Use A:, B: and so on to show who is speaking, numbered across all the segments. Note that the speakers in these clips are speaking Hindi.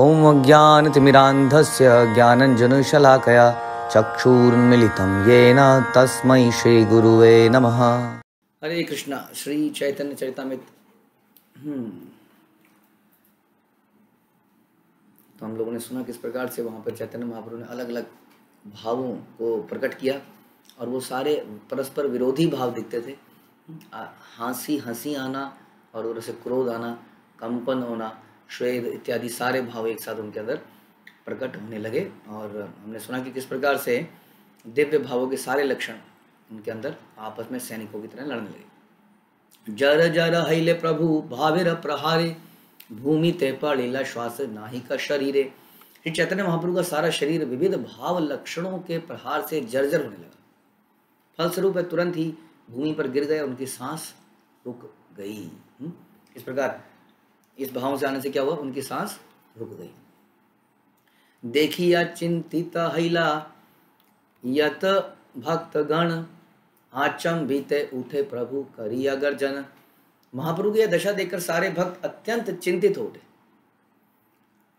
A: ॐ ज्ञानतिमिरान्धस्य ज्ञानञ्जनशलाकया चक्षुरुन्मीलितं येन तस्मै श्रीगुरुवे नमः। हरे कृष्णा। श्री चैतन्य चरितामृत। तो हम लोगों ने सुना किस प्रकार से वहाँ पर चैतन्य महाप्रभु ने अलग अलग भावों को प्रकट किया और वो सारे परस्पर विरोधी भाव दिखते थे। हंसी आना और उधर से क्रोध आना, कंपन होना, श्वेत इत्यादि सारे भाव एक साथ उनके अंदर प्रकट होने लगे। और हमने सुना कि किस प्रकार से दिव्य भावों के सारे लक्षण उनके अंदर आपस में सैनिकों की तरह लड़ने लगे। जर जर हईले प्रभु भावेर प्रहारे भूमि ते पड़िला श्वास नाही का शरीरे। श्री चैतन्य महाप्रभु का सारा शरीर विविध भाव लक्षणों के प्रहार से जर्जर होने लगा। फलस्वरूप तुरंत ही भूमि पर गिर गए, उनकी सांस रुक गई। इस प्रकार इस भाव से आने से क्या हुआ, उनकी सांस रुक गई। देखिया चिंतित हईला यत भक्त गण आचंबित उठे प्रभु करिया गर्जन। महाप्रभु की यह दशा देखकर सारे भक्त अत्यंत चिंतित हो उठे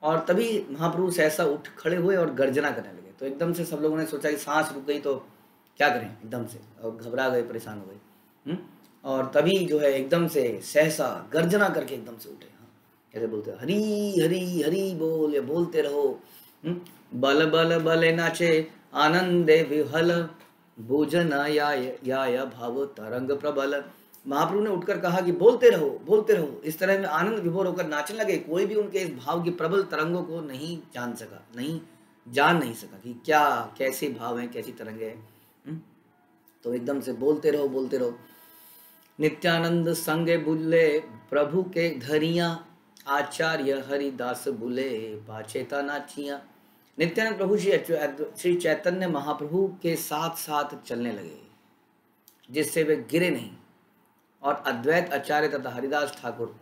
A: और तभी महाप्रभु सहसा उठ खड़े हुए और गर्जना करने लगे। तो एकदम से सब लोगों ने सोचा कि सांस रुक गई तो क्या करें, एकदम से और घबरा गए, परेशान हो गए। और तभी जो है एकदम से सहसा गर्जना करके एकदम से उठे। कैसे बोलते, हरी हरी हरी बोल, या बोलते रहो। बल बल बल नाचे आनंदे विहल भोजन या भाव तरंग प्रबल। महाप्रभु ने उठकर कहा कि बोलते रहो बोलते रहो। इस तरह में आनंद विभोर होकर नाचने लगे। कोई भी उनके इस भाव की प्रबल तरंगों को नहीं जान सका कि क्या कैसे भाव हैं, कैसी तरंगे हैं। तो एकदम से बोलते रहो। नित्यानंद संगे बुले प्रभु के धरिया आचार्य हरिदास बुले पाचेता नाचिया। नित्यानंद प्रभु श्री चैतन्य महाप्रभु के साथ साथ चलने लगे जिससे वे गिरे नहीं, और अद्वैत आचार्य तथा हरिदास ठाकुर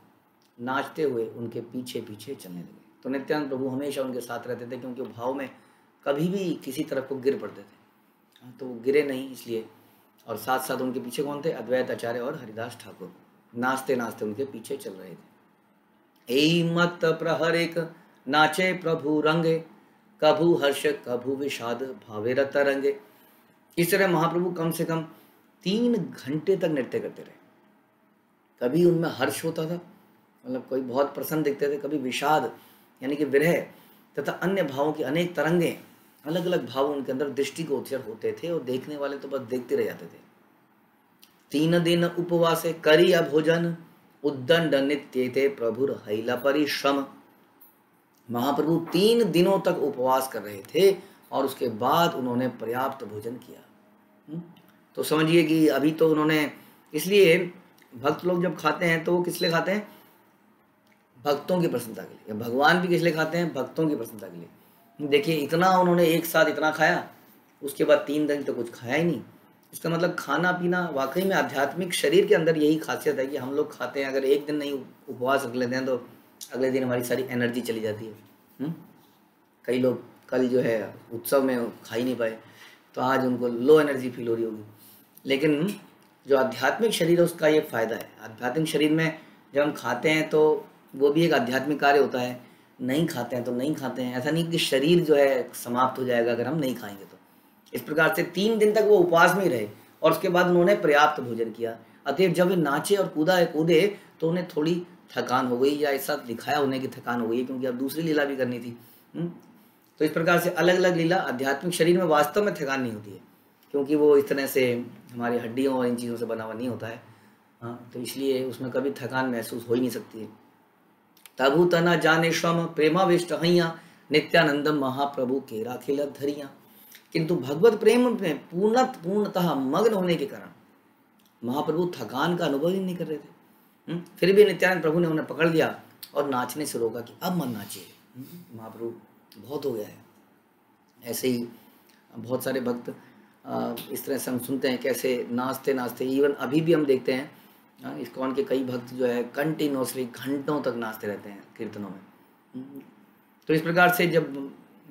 A: नाचते हुए उनके पीछे पीछे चलने लगे। तो नित्यानंद प्रभु हमेशा उनके साथ रहते थे क्योंकि भाव में कभी भी किसी तरफ को गिर पड़ते थे, तो वो गिरे नहीं इसलिए। और साथ साथ उनके पीछे कौन थे, अद्वैत आचार्य और हरिदास ठाकुर नाचते नाचते उनके पीछे चल रहे थे। ए मत प्रहरिक नाचे प्रभु रंगे कभू हर्ष कभू विषाद भावे रत रंगे। इस तरह महाप्रभु कम से कम 3 घंटे तक नृत्य करते रहे। कभी उनमें हर्ष होता था, मतलब कोई बहुत प्रसन्न दिखते थे, कभी विषाद यानी कि विरह तथा अन्य भावों की अनेक तरंगें, अलग अलग भाव उनके अंदर दृष्टिगोचर होते थे और देखने वाले तो बस देखते रह जाते थे। 3 दिन उपवास करी भोजन उद्दंड नित्य थे प्रभुर हैला परिश्रम। महाप्रभु 3 दिनों तक उपवास कर रहे थे और उसके बाद उन्होंने पर्याप्त भोजन किया। तो समझिए कि अभी तो उन्होंने, इसलिए भक्त लोग जब खाते हैं तो वो किस लिए खाते हैं, भक्तों की प्रसन्नता के लिए। भगवान भी किस लिए खाते हैं, भक्तों की प्रसन्नता के लिए। देखिए इतना उन्होंने एक साथ इतना खाया, उसके बाद 3 दिन तो कुछ खाया ही नहीं। इसका मतलब खाना पीना वाकई में आध्यात्मिक शरीर के अंदर यही खासियत है कि हम लोग खाते हैं, अगर एक दिन नहीं उपवास रख लेते हैं तो अगले दिन हमारी सारी एनर्जी चली जाती है। कई लोग कल जो है उत्सव में खा ही नहीं पाए तो आज उनको लो एनर्जी फील हो रही होगी। लेकिन जो आध्यात्मिक शरीर है उसका ये फायदा है। आध्यात्मिक शरीर में जब हम खाते हैं तो वो भी एक आध्यात्मिक कार्य होता है, नहीं खाते हैं तो नहीं खाते हैं। ऐसा नहीं कि शरीर जो है समाप्त हो जाएगा अगर हम नहीं खाएंगे तो। इस प्रकार से 3 दिन तक वो उपवास में ही रहे और उसके बाद उन्होंने पर्याप्त भोजन किया। अतएव जब वे नाचे और कूदे तो उन्हें थोड़ी थकान हो गई, या ऐसा दिखाया उन्हें कि थकान हो गई क्योंकि अब दूसरी लीला भी करनी थी। तो इस प्रकार से अलग अलग लीला, आध्यात्मिक शरीर में वास्तव में थकान नहीं होती है क्योंकि वो इस तरह से हमारी हड्डियों और इन चीज़ों से बना हुआ नहीं होता है। तो इसलिए उसमें कभी थकान महसूस हो ही नहीं सकती है। तबु तना जाने श्रम प्रेमाविष्ट हैया नित्यानंद महाप्रभु के राखिल धरिया। किंतु भगवत प्रेम में पूर्णतः मग्न होने के कारण महाप्रभु थकान का अनुभव ही नहीं कर रहे थे। फिर भी नित्यानंद प्रभु ने उन्हें पकड़ लिया और नाचने से रोका कि अब मत नाचिए, महाप्रभु बहुत हो गया है। ऐसे ही बहुत सारे भक्त इस तरह से हम सुनते हैं कैसे नाचते नाचते, इवन अभी भी हम देखते हैं इस्कॉन के कई भक्त जो है कंटिन्यूसली घंटों तक नाचते रहते हैं कीर्तनों में। तो इस प्रकार से जब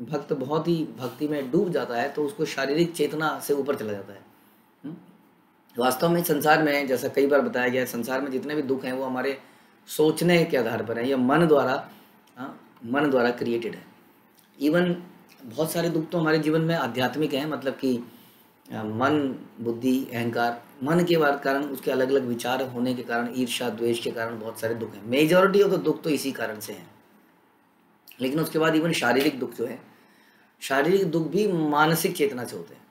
A: भक्त बहुत ही भक्ति में डूब जाता है तो उसको शारीरिक चेतना से ऊपर चला जाता है। वास्तव में संसार में, जैसा कई बार बताया गया है, संसार में जितने भी दुख हैं वो हमारे सोचने के आधार पर है, या मन द्वारा मन द्वारा क्रिएटेड है। इवन बहुत सारे दुख तो हमारे जीवन में आध्यात्मिक हैं, मतलब कि मन, बुद्धि, अहंकार, मन के कारण उसके अलग अलग विचार होने के कारण, ईर्ष्या द्वेष के कारण बहुत सारे दुख हैं। मेजॉरिटी ऑफ द दुख तो इसी कारण से हैं। लेकिन उसके बाद इवन शारीरिक दुख जो है, शारीरिक दुख भी मानसिक चेतना से होते हैं,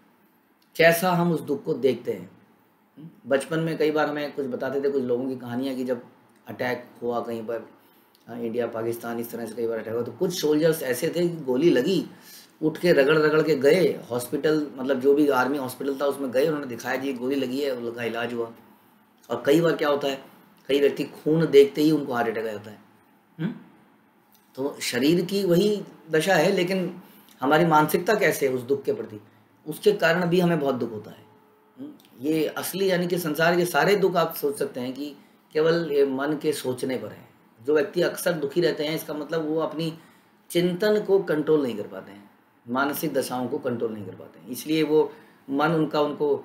A: कैसा हम उस दुख को देखते हैं। बचपन में कई बार हमें कुछ बताते थे कुछ लोगों की कहानियाँ कि जब अटैक हुआ कहीं पर, इंडिया पाकिस्तान इस तरह से कई बार अटैक हुआ, तो कुछ सोल्जर्स ऐसे थे कि गोली लगी, उठ के रगड़ रगड़ के गए हॉस्पिटल, मतलब जो भी आर्मी हॉस्पिटल था उसमें गए, उन्होंने दिखाया कि गोली लगी है, उनका इलाज हुआ। और कई बार क्या होता है, कई व्यक्ति खून देखते ही उनको हार्ट अटैक आ जाता है। तो शरीर की वही दशा है, लेकिन हमारी मानसिकता कैसे है उस दुख के प्रति, उसके कारण भी हमें बहुत दुख होता है। ये असली यानी कि संसार के सारे दुख आप सोच सकते हैं कि केवल ये मन के सोचने पर है। जो व्यक्ति अक्सर दुखी रहते हैं, इसका मतलब वो अपनी चिंतन को कंट्रोल नहीं कर पाते हैं, मानसिक दशाओं को कंट्रोल नहीं कर पाते हैं। इसलिए वो मन उनको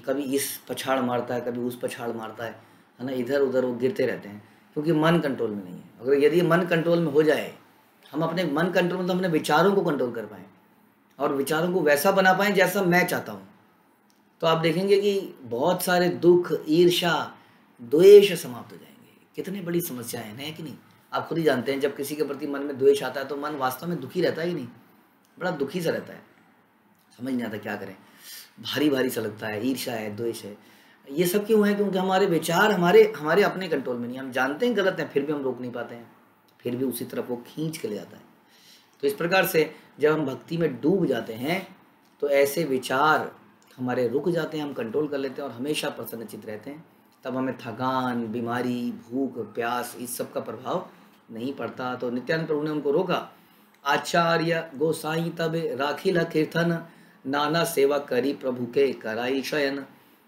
A: कभी इस पछाड़ मारता है, कभी उस पछाड़ मारता है ना, इधर उधर वो गिरते रहते हैं, क्योंकि मन कंट्रोल में नहीं है। अगर यदि मन कंट्रोल में हो जाए, हम अपने मन कंट्रोल मतलब अपने विचारों को कंट्रोल कर पाएँ और विचारों को वैसा बना पाएँ जैसा मैं चाहता हूँ, तो आप देखेंगे कि बहुत सारे दुख, ईर्ष्या, द्वेष समाप्त हो जाएंगे। कितनी बड़ी समस्या है कि नहीं? आप खुद ही जानते हैं, जब किसी के प्रति मन में द्वेष आता है तो मन वास्तव में दुखी रहता है कि नहीं? बड़ा दुखी सा रहता है, समझ नहीं आता क्या करें, भारी भारी सा लगता है, ईर्ष्या है, द्वेष है। ये सब क्यों है? क्योंकि हमारे विचार हमारे अपने कंट्रोल में नहीं। हम जानते हैं गलत हैं, फिर भी हम रोक नहीं पाते हैं, फिर भी उसी तरफ वो खींच के ले जाता है। तो इस प्रकार से जब हम भक्ति में डूब जाते हैं तो ऐसे विचार हमारे रुक जाते हैं, हम कंट्रोल कर लेते हैं और हमेशा प्रसन्नचित्त रहते हैं। तब हमें थकान, बीमारी, भूख, प्यास इस सब का प्रभाव नहीं पड़ता। तो नित्यानंद प्रभु ने उनको रोका, आचार्य गोसाई तब राखिल कीर्तन, नाना सेवा करी प्रभु के कराई शयन।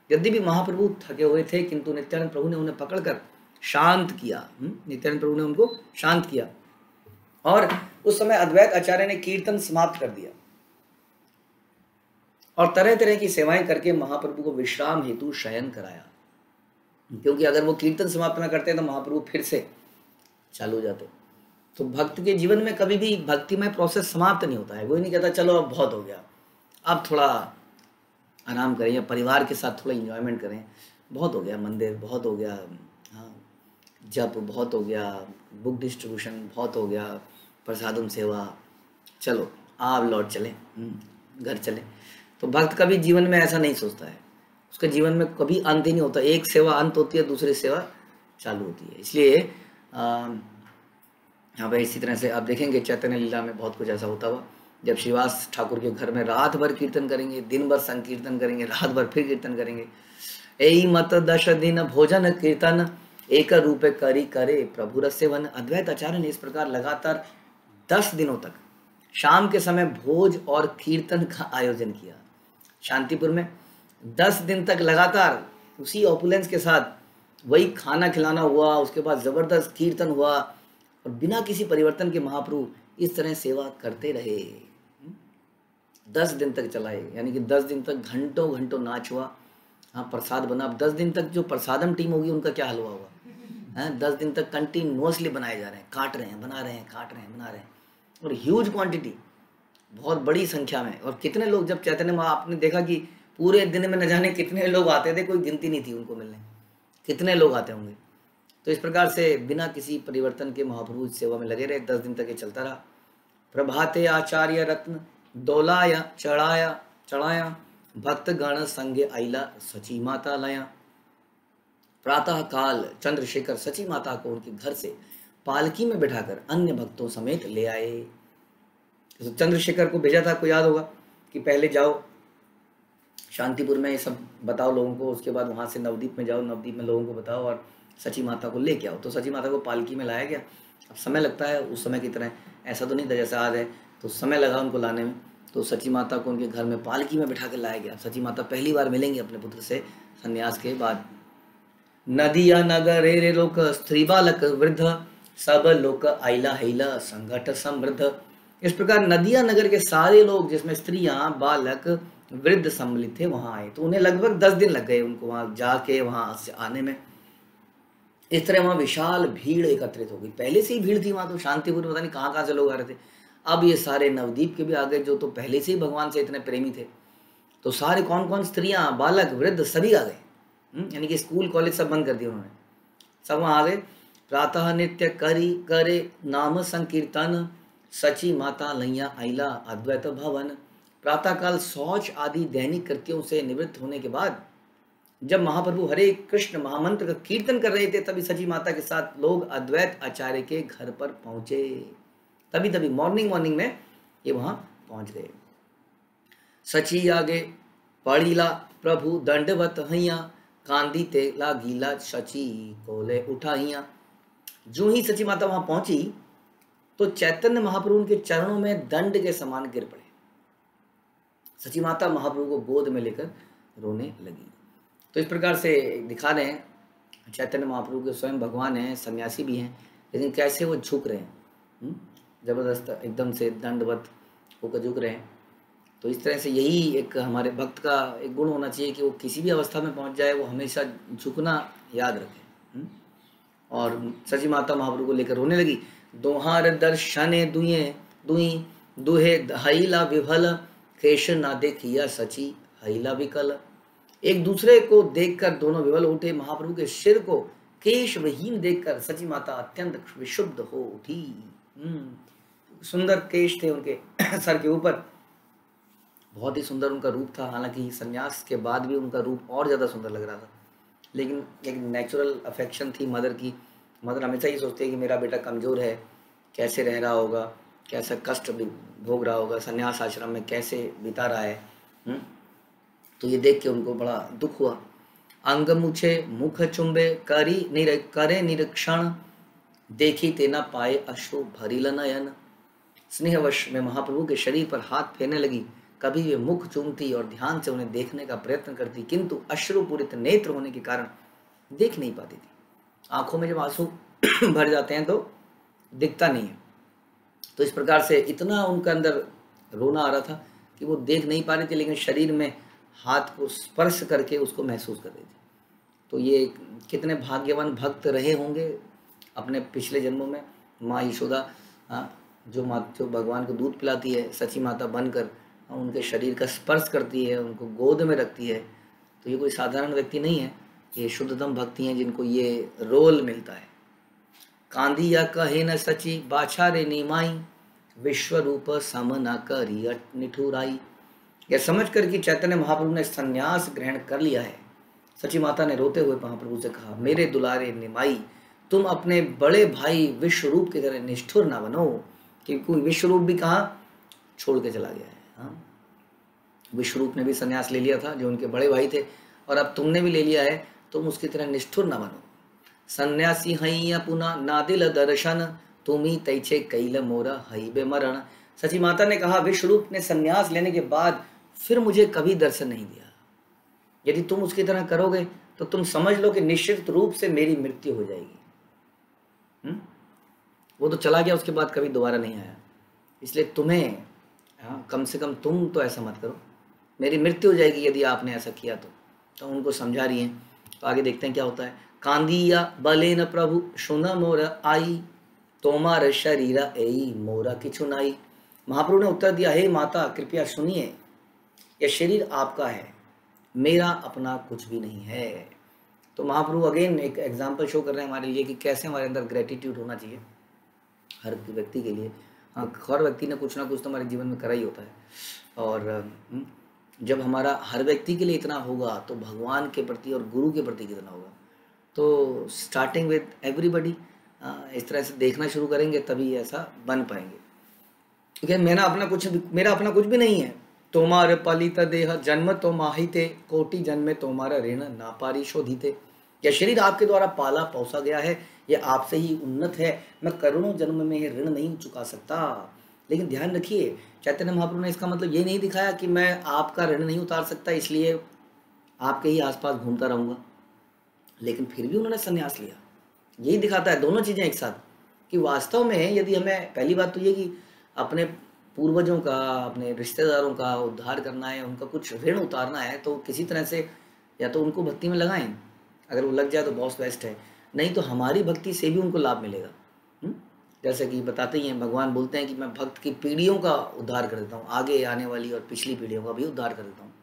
A: यद्यपि महाप्रभु थके हुए थे, किंतु नित्यानंद प्रभु ने उन्हें पकड़कर शांत किया। नित्यानंद प्रभु ने उनको शांत किया और उस समय अद्वैत आचार्य ने कीर्तन समाप्त कर दिया और तरह तरह की सेवाएं करके महाप्रभु को विश्राम हेतु शयन कराया। क्योंकि अगर वो कीर्तन समाप्त ना करते तो महाप्रभु फिर से चालू हो जाते। तो भक्त के जीवन में कभी भी भक्तिमय प्रोसेस समाप्त नहीं होता है। वो ही नहीं कहता चलो अब बहुत हो गया, अब थोड़ा आराम करें या परिवार के साथ थोड़ा इंजॉयमेंट करें, बहुत हो गया मंदिर, बहुत हो गया जप, बहुत हो गया बुक डिस्ट्रीब्यूशन, बहुत हो गया प्रसादम सेवा, चलो आप लौट चलें, घर चलें। तो भक्त कभी जीवन में ऐसा नहीं सोचता है, उसके जीवन में कभी अंत ही नहीं होता। एक सेवा अंत होती है, दूसरी सेवा चालू होती है। इसलिए यहाँ पर इसी तरह से आप देखेंगे चैतन्य लीला में बहुत कुछ ऐसा होता हुआ। जब श्रीवास ठाकुर के घर में रात भर कीर्तन करेंगे, दिन भर संकीर्तन करेंगे, रात भर फिर कीर्तन करेंगे। एई मत 10 दिन भोजन कीर्तन, एक रूप करी करे प्रभु रसेवन। अद्वैत आचार्य ने इस प्रकार लगातार 10 दिनों तक शाम के समय भोज और कीर्तन का आयोजन किया। शांतिपुर में 10 दिन तक लगातार उसी ऑपुलेंस के साथ वही खाना खिलाना हुआ, उसके बाद जबरदस्त कीर्तन हुआ और बिना किसी परिवर्तन के महाप्रभु इस तरह सेवा करते रहे। 10 दिन तक चलाए, यानी कि 10 दिन तक घंटों घंटों नाच हुआ। हाँ, प्रसाद बना। अब 10 दिन तक जो प्रसादम टीम होगी उनका क्या हलवा हुआ है। 10 दिन तक कंटिन्यूअसली बनाए जा रहे हैं, काट रहे हैं, बना रहे हैं, काट रहे हैं, बना रहे हैं, और ह्यूज क्वांटिटी, बहुत बड़ी संख्या में। और कितने लोग, जब चैतन्य माँ, आपने देखा कि पूरे दिन में न जाने कितने लोग आते थे, कोई गिनती नहीं थी उनको मिलने, कितने लोग आते होंगे। तो इस प्रकार से बिना किसी परिवर्तन के महाप्रभु सेवा में लगे रहे। 10 दिन तक ये चलता रहा। प्रभाते आचार्य रत्न दौलाया चढ़ाया, भक्त गण संगे आइला सची माता लाया। प्रातः काल चंद्रशेखर सची माता को उनके घर से पालकी में बिठाकर अन्य भक्तों समेत ले आए। तो चंद्रशेखर को भेजा था, आपको याद होगा कि पहले जाओ शांतिपुर में, ये सब बताओ लोगों को, उसके बाद वहाँ से नवदीप में जाओ, नवदीप में लोगों को बताओ और सची माता को लेके आओ। तो सची माता को पालकी में लाया गया। अब समय लगता है, उस समय की तरह ऐसा तो नहीं था जैसा आज है, तो समय लगा उनको लाने में। तो सची माता को उनके घर में पालकी में बिठा कर लाया गया। सची माता पहली बार मिलेंगे अपने पुत्र से संन्यास के बाद। नदिया नगर रे लोक स्त्री बालक वृद्ध, सब लोक आइला हैला संगठ समृद्ध। इस प्रकार नदिया नगर के सारे लोग, जिसमें स्त्रियां, बालक, वृद्ध सम्मिलित थे, वहां आए। तो उन्हें लगभग 10 दिन लग गए उनको वहां जाके, वहां से आने में। इस तरह वहाँ विशाल भीड़ एकत्रित हो गई। पहले से ही भीड़ थी वहाँ, तो शांतिपूर्ण, पता नहीं कहाँ कहाँ से लोग आ रहे थे। अब ये सारे नवदीप के भी आ गए जो तो पहले से ही भगवान से इतने प्रेमी थे। तो सारे कौन कौन, स्त्रियाँ, बालक, वृद्ध सभी आ गए। यानी कि स्कूल कॉलेज सब बंद कर दिए उन्होंने, सब वहाँ आ गए। प्रातः नित्य करी करे नाम संकीर्तन, सची माता लैया आइला अद्वैत भवन। प्रातःकाल शौच आदि दैनिक कृत्यों से निवृत्त होने के बाद जब महाप्रभु हरे कृष्ण महामंत्र का कीर्तन कर रहे थे, तभी सची माता के साथ लोग अद्वैत आचार्य के घर पर पहुंचे। तभी मॉर्निंग में ये वहां पहुंच गए। सची आगे पड़ीला प्रभु दंडवत हैया, कांदी तेला गीला सची कोले उठाइया। जो ही सची माता वहां पहुंची तो चैतन्य महाप्रभु उनके चरणों में दंड के समान गिर पड़े। सची माता महाप्रभु को गोद में लेकर रोने लगी। तो इस प्रकार से दिखा रहे हैं चैतन्य महाप्रभु के स्वयं भगवान हैं, सन्यासी भी हैं, लेकिन कैसे वो झुक रहे हैं, जबरदस्त एकदम से दंडवत होकर झुक रहे हैं। तो इस तरह से यही एक हमारे भक्त का एक गुण होना चाहिए कि वो किसी भी अवस्था में पहुंच जाए वो हमेशा झुकना याद रखे। और सची माता महाप्रभु को लेकर रोने लगी। दोहार दर्शने दुई दुहे हईला विभल, केश ना देखिया सची हईला विकल। एक दूसरे को देखकर दोनों विवल उठे। महाप्रभु के सिर को केश विहीन देखकर सची माता अत्यंत विशुद्ध हो उठी। सुंदर केश थे उनके सर के ऊपर, बहुत ही सुंदर उनका रूप था। हालांकि संन्यास के बाद भी उनका रूप और ज़्यादा सुंदर लग रहा था, लेकिन एक नेचुरल अफेक्शन थी मदर की। मदर हमेशा ये सोचती है कि मेरा बेटा कमज़ोर है, कैसे रह रहा होगा, कैसा कष्ट भोग रहा होगा, संन्यास आश्रम में कैसे बिता रहा है। तो ये देख के उनको बड़ा दुख हुआ। अंग मुछे मुख चुंबे करे निरीक्षण, देखी ते न पाए अश्रु भरिल नयन। स्नेहवश में महाप्रभु के शरीर पर हाथ फेरने लगी। कभी वे मुख चूमती और ध्यान से उन्हें देखने का प्रयत्न करती, किंतु अश्रुपूरित नेत्र होने के कारण देख नहीं पाती थी। आंखों में जब आंसू भर जाते हैं तो दिखता नहीं है। तो इस प्रकार से इतना उनके अंदर रोना आ रहा था कि वो देख नहीं पा रही थी, लेकिन शरीर में हाथ को स्पर्श करके उसको महसूस कर रही थी। तो ये कितने भाग्यवान भक्त रहे होंगे अपने पिछले जन्मों में। माँ यशोदा जो भगवान को दूध पिलाती है, सची माता बनकर उनके शरीर का स्पर्श करती है, उनको गोद में रखती है। तो ये कोई साधारण व्यक्ति नहीं है, ये शुद्धतम भक्ति हैं जिनको ये रोल मिलता है। कांदी या कहे न सची बाछा रे नीमाई, विश्व रूप सम न करी निठुराई। यह समझ कर कि चैतन्य महाप्रभु ने संन्यास ग्रहण कर लिया है, सची माता ने रोते हुए महाप्रभु से कहा, मेरे दुलारे निमाई, तुम अपने बड़े भाई विश्वरूप की तरह निष्ठुर ना बनो। क्योंकि विश्वरूप भी कहाँ छोड़ के चला गया है। विश्वरूप ने भी संन्यास ले लिया था, जो उनके बड़े भाई थे, और अब तुमने भी ले लिया है, तुम उसकी तरह निष्ठुर ना बनो। सन्यासी हैया पुनः नादिल दर्शन, तुमी तैछे कैल मोरा हई बेमरण। सची माता ने कहा, विश्वरूप ने संन्यास लेने के बाद फिर मुझे कभी दर्शन नहीं दिया। यदि तुम उसकी तरह करोगे तो तुम समझ लो कि निश्चित रूप से मेरी मृत्यु हो जाएगी। वो तो चला गया, उसके बाद कभी दोबारा नहीं आया। इसलिए तुम्हें कम से कम तुम तो ऐसा मत करो, मेरी मृत्यु हो जाएगी यदि आपने ऐसा किया तो उनको समझा रही हैं। तो आगे देखते हैं क्या होता है। कांदिया बले न प्रभु सुन मोर आई, तोमार शरीरा एई मोरा किछु नाई। महाप्रभु ने उत्तर दिया, हे माता कृपया सुनिए, यह शरीर आपका है, मेरा अपना कुछ भी नहीं है। तो महाप्रभु अगेन एक एग्जाम्पल शो कर रहे हैं हमारे लिए कि कैसे हमारे अंदर ग्रेटिट्यूड होना चाहिए हर व्यक्ति के लिए। हर व्यक्ति ने कुछ ना कुछ तो हमारे जीवन में करा ही होता है, और जब हमारा हर व्यक्ति के लिए इतना होगा तो भगवान के प्रति और गुरु के प्रति कितना होगा। तो स्टार्टिंग विद एवरीबडी, इस तरह से देखना शुरू करेंगे तभी ऐसा बन पाएंगे। क्योंकि मेरा अपना कुछ भी नहीं है। तोमार पलित देह जन्म तो माहिते, कोटि जन्मे तोमारा ऋण ना पारी शोधिते। यह शरीर आपके द्वारा पाला पोसा गया है, यह आपसे ही उन्नत है, मैं करोड़ों जन्म में यह ऋण नहीं चुका सकता। लेकिन ध्यान रखिए, चैतन्य महाप्रभु ने इसका मतलब ये नहीं दिखाया कि मैं आपका ऋण नहीं उतार सकता इसलिए आपके ही आसपास घूमता रहूँगा। लेकिन फिर भी उन्होंने संन्यास लिया। यही दिखाता है दोनों चीज़ें एक साथ, कि वास्तव में यदि हमें, पहली बात तो ये कि अपने पूर्वजों का, अपने रिश्तेदारों का उद्धार करना है, उनका कुछ ऋण उतारना है, तो किसी तरह से या तो उनको भक्ति में लगाएं, अगर वो लग जाए तो बहुत बेस्ट है, नहीं तो हमारी भक्ति से भी उनको लाभ मिलेगा। जैसे कि बताते ही हैं, भगवान बोलते हैं कि मैं भक्त की पीढ़ियों का उद्धार कर देता हूँ, आगे आने वाली और पिछली पीढ़ियों का भी उद्धार कर देता हूँ।